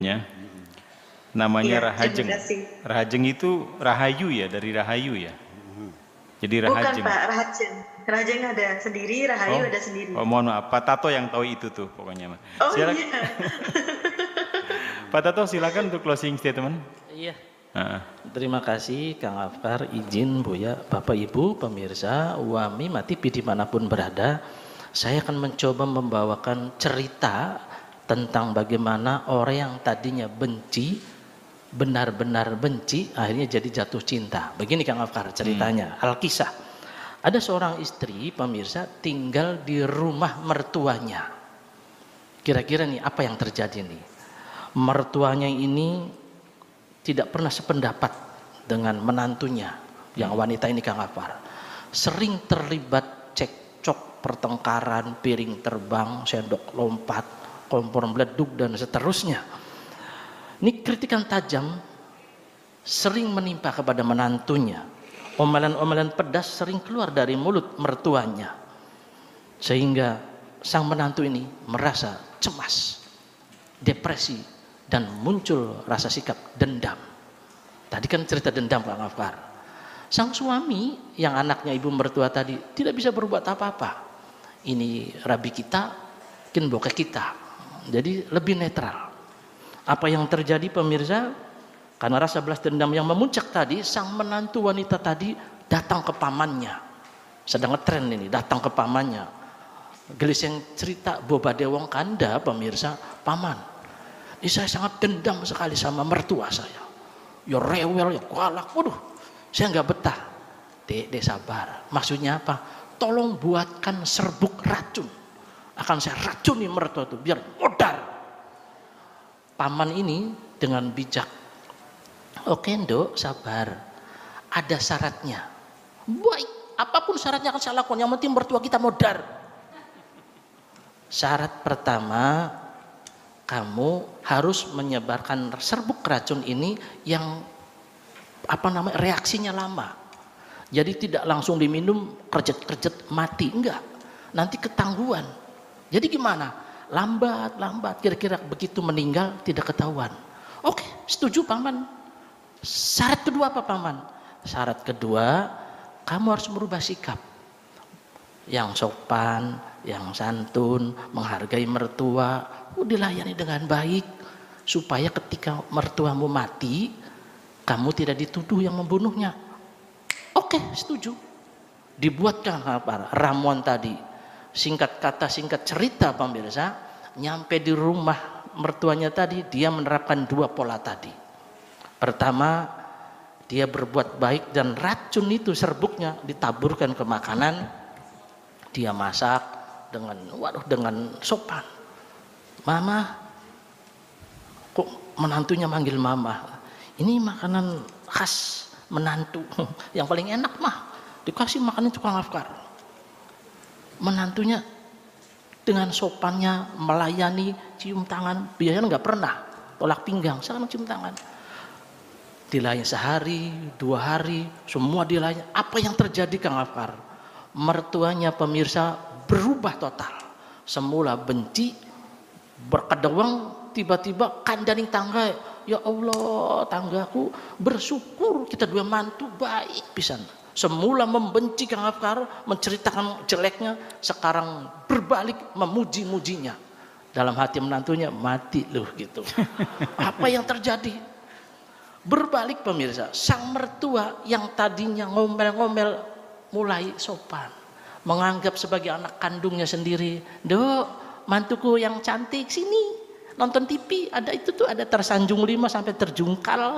Ya. Namanya Iya, Rahajeng. terima kasih. Rahajeng itu rahayu ya, dari rahayu ya. Jadi Bukan Rahajeng. Pak, Rahajeng. Rahajeng ada sendiri, Rahayu ada sendiri. Oh, mohon maaf, Pak Tato yang tahu itu tuh pokoknya. Oh Silakan. iya. Pak Tato silakan untuk closing statement. Iya. Terima kasih Kang Afkar, izin Buya, Bapak Ibu, pemirsa, Wami Mati dimanapun berada. Saya akan mencoba membawakan cerita tentang bagaimana orang yang tadinya benci, benar-benar benci, akhirnya jadi jatuh cinta. Begini Kang Afkar ceritanya, Alkisah. Ada seorang istri, pemirsa, tinggal di rumah mertuanya. Kira-kira nih apa yang terjadi nih? Mertuanya ini tidak pernah sependapat dengan menantunya yang wanita ini Kang Afkar. Sering terlibat cekcok, pertengkaran, piring terbang, sendok lompat, kompor meleduk dan seterusnya. Ini kritikan tajam sering menimpa kepada menantunya. Omelan-omelan pedas sering keluar dari mulut mertuanya. Sehingga sang menantu ini merasa cemas, depresi, dan muncul rasa sikap dendam. Tadi kan cerita dendam Kang Afkar. Sang suami yang anaknya ibu mertua tadi tidak bisa berbuat apa-apa. Ini rabi kita, mungkin bokeh kita. Jadi lebih netral. Apa yang terjadi pemirsa? Karena rasa balas dendam yang memuncak tadi, sang menantu wanita tadi datang ke pamannya. Sedang ngetren ini, datang ke pamannya. Gelis yang cerita Boba Dewong Kanda pemirsa, paman, ini saya sangat dendam sekali sama mertua saya. Ya rewel, ya galak, waduh, saya nggak betah. Dek sabar. Maksudnya apa? Tolong buatkan serbuk racun. Akan saya racuni mertua itu biar modar. Paman ini dengan bijak, oke Nduk, sabar. Ada syaratnya. Baik, apapun syaratnya akan saya lakukan. Yang penting mertua kita modar. Syarat pertama, kamu harus menyebarkan serbuk racun ini yang reaksinya lama. Jadi tidak langsung diminum kerjet-kerjet mati, enggak. Nanti ketangguhan. Jadi gimana? Lambat, kira-kira begitu meninggal tidak ketahuan. Oke, setuju paman. Syarat kedua apa paman? Syarat kedua, kamu harus merubah sikap. Yang sopan, yang santun, menghargai mertua, dilayani dengan baik. Supaya ketika mertuamu mati, kamu tidak dituduh yang membunuhnya. Oke, setuju. Dibuatkan ramuan tadi. Singkat kata, singkat cerita pemirsa, nyampe di rumah mertuanya tadi, dia menerapkan dua pola tadi. Pertama, dia berbuat baik dan racun itu serbuknya ditaburkan ke makanan. Dia masak dengan sopan. Mama, kok menantunya manggil mama? Ini makanan khas menantu, yang paling enak mah. Dikasih makanan tukang Afkar. Menantunya dengan sopannya melayani, cium tangan, biasanya nggak pernah tolak pinggang, sekarang cium tangan. Dilayani sehari, 2 hari, semua dilayani. Apa yang terjadi Kang Afkar? Mertuanya pemirsa berubah total. Semula benci, berkedewang, tiba-tiba kandaning tangga. Ya Allah, tanggaku bersyukur kita dua mantu baik pisan. Semula membenci Kang Afkar, menceritakan jeleknya, sekarang berbalik memuji-mujinya. Dalam hati menantunya, mati loh gitu. Apa yang terjadi? Berbalik pemirsa, sang mertua yang tadinya ngomel-ngomel mulai sopan. Menganggap sebagai anak kandungnya sendiri. Dok, mantuku yang cantik sini. Nonton TV, ada itu tuh, ada tersanjung 5 sampai terjungkal.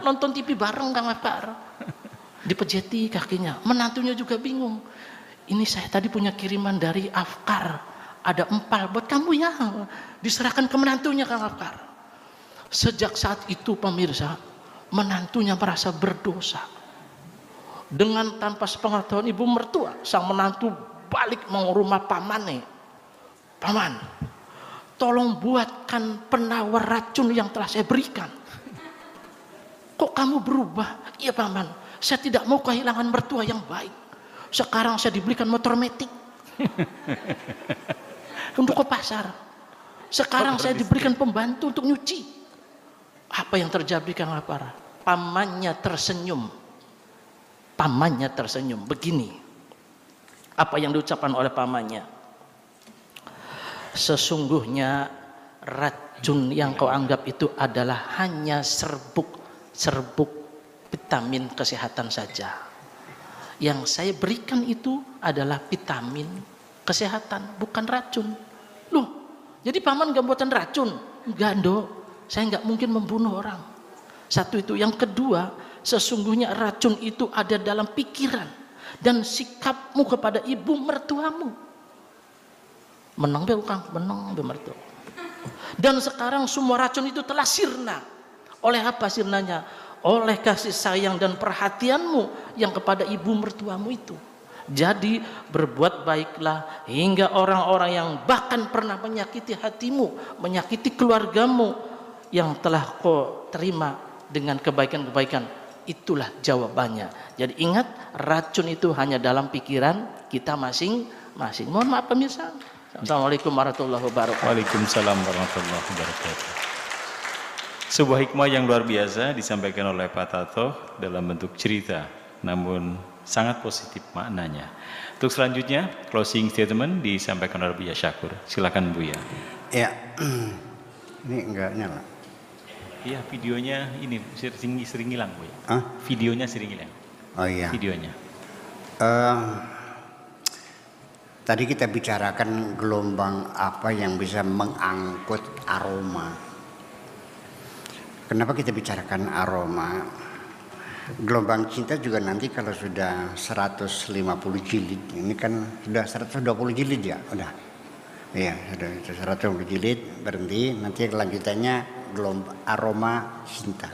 Nonton TV bareng Kang Afkar. Dipejeti kakinya, menantunya juga bingung. Ini saya tadi punya kiriman dari Afkar, ada empal buat kamu ya, diserahkan ke menantunya Kang Afkar. Sejak saat itu pemirsa, menantunya merasa berdosa. Dengan tanpa sepengetahuan ibu mertua, sang menantu balik mau rumah pamannya. Paman, tolong buatkan penawar racun yang telah saya berikan. Kok kamu berubah? Iya paman, saya tidak mau kehilangan mertua yang baik. Sekarang saya dibelikan motor metik untuk ke pasar. Sekarang saya diberikan pembantu untuk nyuci. Apa yang terjadi Kang Afar? Pamannya tersenyum. Pamannya tersenyum. Begini. Apa yang diucapkan oleh pamannya? Sesungguhnya racun yang kau anggap itu adalah hanya serbuk vitamin kesehatan saja. Yang saya berikan itu adalah vitamin kesehatan, bukan racun. Loh, jadi paman gak buatan racun? Enggak, Dok. Saya nggak mungkin membunuh orang. Satu itu. Yang kedua, sesungguhnya racun itu ada dalam pikiran dan sikapmu kepada ibu mertuamu. Menang be Kang, menang be mertua. Dan sekarang semua racun itu telah sirna. Oleh apa sirnanya? Oleh kasih sayang dan perhatianmu yang kepada ibu mertuamu itu. Jadi berbuat baiklah hingga orang-orang yang bahkan pernah menyakiti hatimu, menyakiti keluargamu yang telah kau terima dengan kebaikan-kebaikan. Itulah jawabannya. Jadi ingat, racun itu hanya dalam pikiran kita masing-masing. Mohon maaf pemirsa. Assalamualaikum warahmatullahi wabarakatuh. Waalaikumsalam warahmatullahi wabarakatuh. Sebuah hikmah yang luar biasa disampaikan oleh Pak Tato dalam bentuk cerita, namun sangat positif maknanya. Untuk selanjutnya, closing statement disampaikan oleh Buya Syakur. Silakan Buya. Ya, ini enggak nyala. Iya, videonya ini sering hilang Buya. Hah? Videonya sering hilang. Oh iya. Videonya. Tadi kita bicarakan gelombang apa yang bisa mengangkut aroma. Kenapa kita bicarakan aroma? Gelombang cinta juga nanti kalau sudah 150 jilid, ini kan sudah 120 jilid ya, udah. Iya, sudah 120 jilid, berhenti, nanti kelanjutannya gelombang aroma cinta.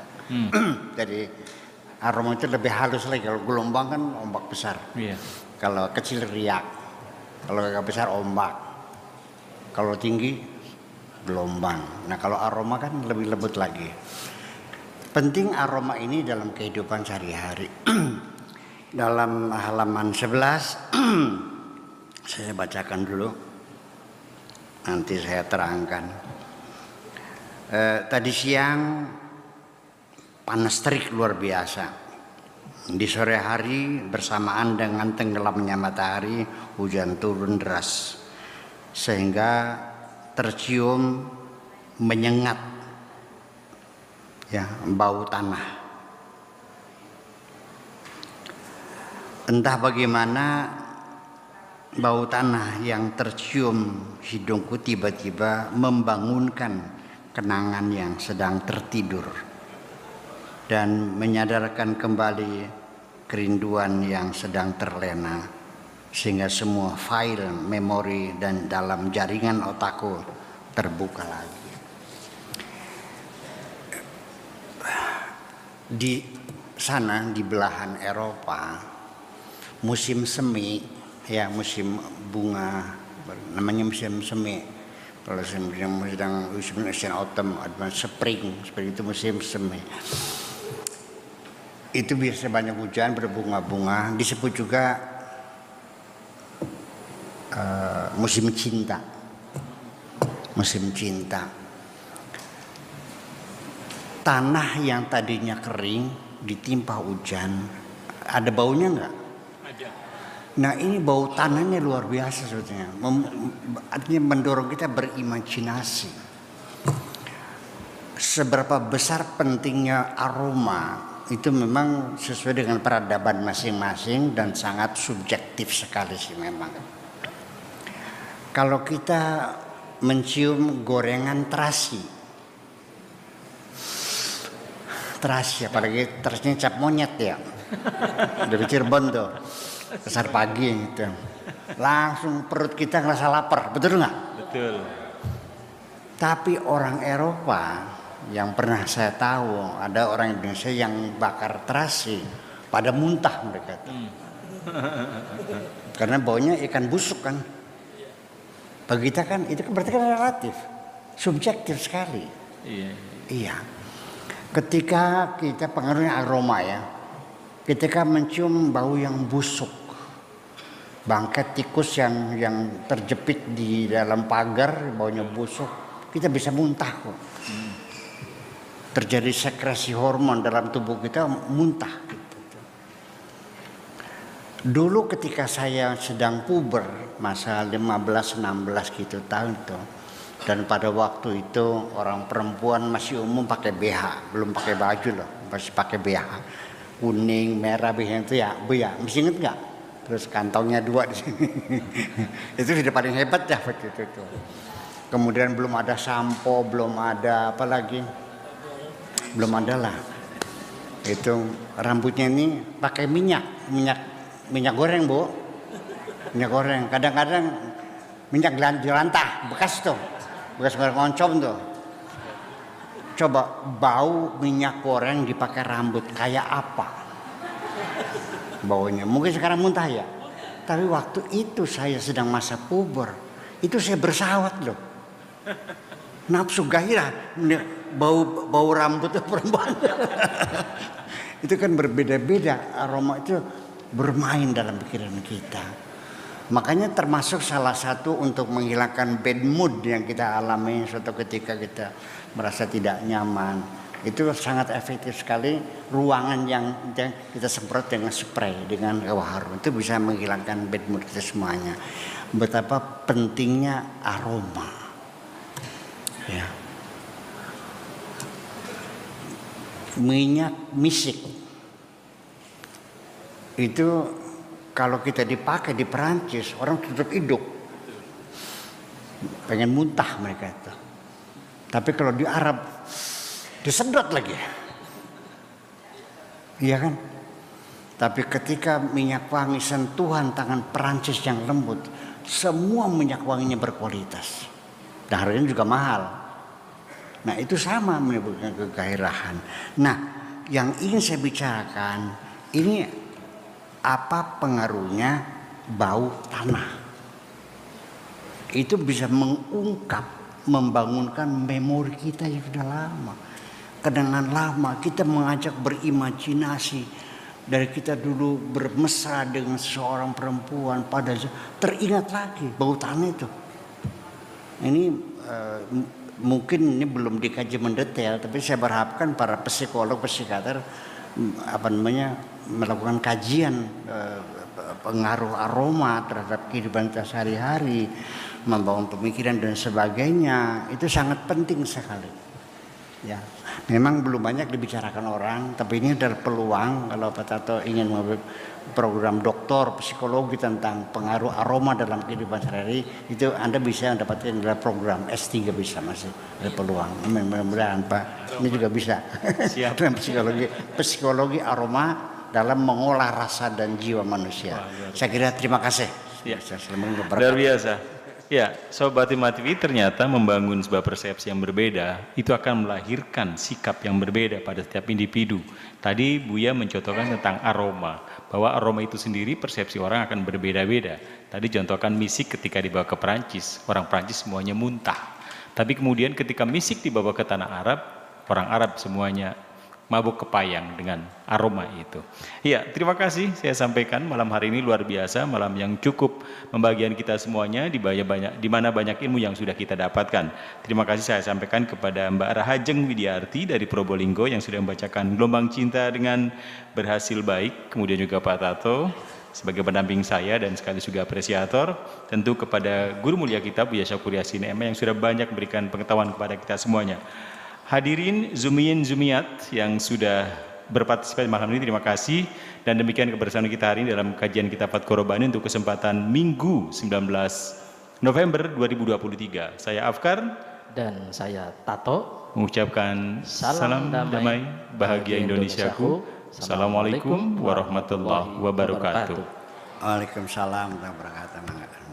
Jadi aroma itu lebih halus lagi, kalau gelombang kan ombak besar. Iya. Kalau kecil riak, kalau agak besar ombak, kalau tinggi gelombang. Nah kalau aroma kan lebih lembut lagi. Penting aroma ini dalam kehidupan sehari-hari. Dalam halaman 11 saya bacakan dulu, nanti saya terangkan. Tadi siang panas terik luar biasa. Di sore hari bersamaan dengan tenggelamnya matahari, hujan turun deras sehingga tercium menyengat ya bau tanah. Entah bagaimana bau tanah yang tercium hidungku tiba-tiba membangunkan kenangan yang sedang tertidur dan menyadarkan kembali kerinduan yang sedang terlena, sehingga semua file, memori dan dalam jaringan otakku terbuka lagi. Di sana, di belahan Eropa, musim semi, ya musim bunga, namanya musim semi. Kalau sedang musim autumn, spring itu musim semi. Itu biasa banyak hujan, berbunga-bunga. Disebut juga musim cinta. Musim cinta. Tanah yang tadinya kering ditimpa hujan, ada baunya enggak? Ada. Nah ini bau tanahnya luar biasa sebetulnya. Artinya mendorong kita berimajinasi. Seberapa besar pentingnya aroma itu memang sesuai dengan peradaban masing-masing dan sangat subjektif sekali sih memang. Kalau kita mencium gorengan terasi, apalagi terasnya cap monyet ya, dari Cirebon tuh, pasar pagi gitu, langsung perut kita ngerasa lapar, betul nggak? Betul. Tapi orang Eropa yang pernah saya tahu, ada orang Indonesia yang bakar terasi, pada muntah mereka tuh. Karena baunya ikan busuk kan. Bagi kita kan itu berarti kan relatif, subjektif sekali. Iya. Ketika kita pengaruhnya aroma ya, ketika mencium bau yang busuk, bangkai tikus yang terjepit di dalam pagar, baunya busuk, kita bisa muntah kok. Terjadi sekresi hormon dalam tubuh kita, muntah gitu. Dulu ketika saya sedang puber, masa 15-16 gitu tahun itu, dan pada waktu itu orang perempuan masih umum pakai BH, belum pakai baju loh, masih pakai BH, kuning, merah, BH itu ya, Bu ya, masih inget nggak? Terus kantongnya 2 di sini, itu sudah paling hebat dah waktu itu. Kemudian belum ada sampo, belum ada apa lagi, belum ada lah. Itu rambutnya ini pakai minyak goreng, Bu, minyak goreng. Kadang-kadang minyak jelantah bekas tuh, bekas ngoncom tuh. Coba bau minyak goreng dipakai rambut kayak apa baunya? Mungkin sekarang muntah ya, tapi waktu itu saya sedang masa puber, itu saya bersawat loh, nafsu gairah, bau rambut perempuan. Itu kan berbeda-beda, aroma itu bermain dalam pikiran kita. Makanya termasuk salah satu untuk menghilangkan bad mood yang kita alami suatu ketika kita merasa tidak nyaman. Itu sangat efektif sekali, ruangan yang kita semprot dengan spray, dengan harum. Itu bisa menghilangkan bad mood kita semuanya. Betapa pentingnya aroma. Ya. Minyak misik itu kalau kita dipakai di Perancis, orang tutup hidung, pengen muntah mereka itu. Tapi kalau di Arab disedot lagi, iya kan? Tapi ketika minyak wangi sentuhan tangan Perancis yang lembut, semua minyak wanginya berkualitas. Dan harganya juga mahal. Nah itu sama menimbulkan kegairahan. Nah yang ingin saya bicarakan ini, apa pengaruhnya bau tanah? Itu bisa mengungkap, membangunkan memori kita yang sudah lama. Kenangan lama kita mengajak berimajinasi. Dari kita dulu bermesra dengan seorang perempuan, pada teringat lagi bau tanah itu. Ini mungkin ini belum dikaji mendetail, tapi saya berharapkan para psikolog, psikiater melakukan kajian pengaruh aroma terhadap kehidupan kita sehari-hari, membangun pemikiran dan sebagainya. Itu sangat penting sekali. Ya, memang belum banyak dibicarakan orang, tapi ini adalah peluang kalau Pak Tato ingin mengambil program doktor psikologi tentang pengaruh aroma dalam kehidupan sehari-hari, itu Anda bisa mendapatkan dalam program S3 bisa, masih ada peluang. Mudah-mudahan Pak ini juga bisa. Siap. psikologi aroma dalam mengolah rasa dan jiwa manusia. Saya kira terima kasih. Ya. Luar biasa. Ya, Sobat Hima TV, ternyata membangun sebuah persepsi yang berbeda itu akan melahirkan sikap yang berbeda pada setiap individu. Tadi Buya mencontohkan tentang aroma, bahwa aroma itu sendiri persepsi orang akan berbeda-beda. Tadi contohkan misik ketika dibawa ke Perancis, orang Perancis semuanya muntah. Tapi kemudian ketika misik dibawa ke tanah Arab, orang Arab semuanya mabuk kepayang dengan aroma itu. Ya, terima kasih saya sampaikan malam hari ini luar biasa, malam yang cukup membagian kita semuanya, di mana banyak ilmu yang sudah kita dapatkan. Terima kasih saya sampaikan kepada Mbak Rahajeng Widiarti dari Probolinggo yang sudah membacakan Gelombang Cinta dengan berhasil baik, kemudian juga Pak Tato sebagai pendamping saya dan sekaligus juga apresiator, tentu kepada guru mulia kita Buya Syakur Yasin yang sudah banyak memberikan pengetahuan kepada kita semuanya. Hadirin Zumiyin Zumiyat yang sudah berpartisipasi malam ini, terima kasih. Dan demikian kebersamaan kita hari ini dalam kajian kitab At-Qorobani untuk kesempatan Minggu 19 November 2023. Saya Afkar dan saya Tato mengucapkan salam damai bahagia Indonesiaku. Assalamualaikum warahmatullahi wabarakatuh. Waalaikumsalam warahmatullahi wabarakatuh.